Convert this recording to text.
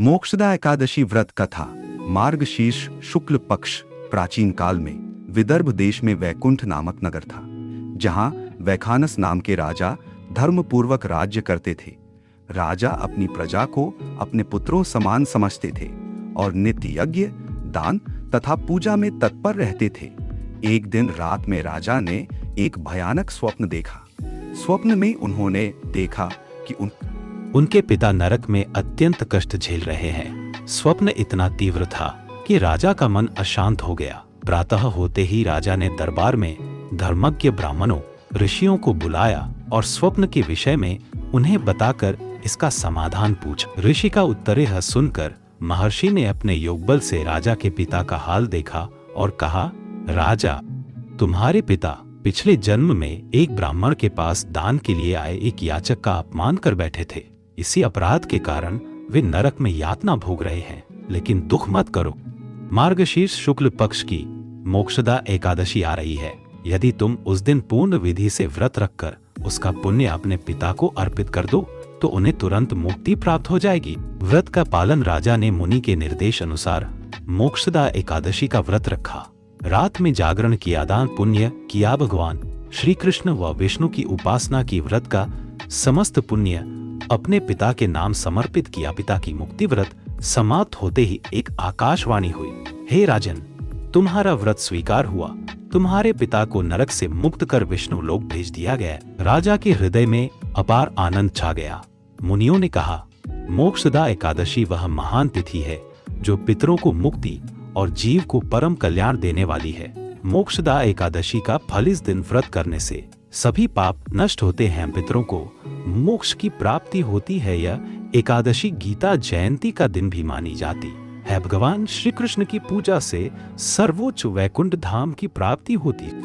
मोक्षदा एकादशी व्रत कथा। मार्गशीर्ष शुक्ल पक्ष। प्राचीन काल में विदर्भ देश में वैकुंठ नामक नगर था, जहां वैखानस नाम के राजा धर्मपूर्वक राज्य करते थे। राजा अपनी प्रजा को अपने पुत्रों समान समझते थे और नित्य यज्ञ, दान तथा पूजा में तत्पर रहते थे। एक दिन रात में राजा ने एक भयानक स्वप्न देखा। स्वप्न में उन्होंने देखा कि उनके पिता नरक में अत्यंत कष्ट झेल रहे हैं। स्वप्न इतना तीव्र था कि राजा का मन अशांत हो गया। प्रातः होते ही राजा ने दरबार में धर्मज्ञ ब्राह्मणों, ऋषियों को बुलाया और स्वप्न के विषय में उन्हें बताकर इसका समाधान पूछा। ऋषि का उत्तरेह सुनकर महर्षि ने अपने योगबल से राजा के पिता का हाल देखा और कहा, राजा, तुम्हारे पिता पिछले जन्म में एक ब्राह्मण के पास दान के लिए आए एक याचक का अपमान कर बैठे थे। इसी अपराध के कारण वे नरक में यातना भोग रहे हैं। लेकिन दुख मत करो, मार्गशीर्ष शुक्ल पक्ष की मोक्षदा एकादशी आ रही है। यदि तुम उस दिन पूर्ण विधि से व्रत रखकर उसका पुण्य अपने पिता को अर्पित कर दो तो उन्हें तुरंत मुक्ति प्राप्त हो जाएगी। व्रत का पालन राजा ने मुनि के निर्देश अनुसार मोक्षदा एकादशी का व्रत रखा। रात में जागरण किया, दान पुण्य किया, भगवान श्री कृष्ण व विष्णु की उपासना की, व्रत का समस्त पुण्य अपने पिता के नाम समर्पित किया। पिता की मुक्ति व्रत समाप्त होते ही एक आकाशवाणी हुई, हे राजन, तुम्हारा व्रत स्वीकार हुआ। तुम्हारे पिता को नरक से मुक्त कर विष्णु लोक भेज दिया गया। राजा के हृदय में अपार आनंद छा गया। मुनियों ने कहा, मोक्षदा एकादशी वह महान तिथि है जो पितरों को मुक्ति और जीव को परम कल्याण देने वाली है। मोक्षदा एकादशी का फल इस दिन व्रत करने से सभी पाप नष्ट होते हैं, पितरों को मोक्ष की प्राप्ति होती है। यह एकादशी गीता जयंती का दिन भी मानी जाती है। भगवान श्री कृष्ण की पूजा से सर्वोच्च वैकुंठ धाम की प्राप्ति होती है।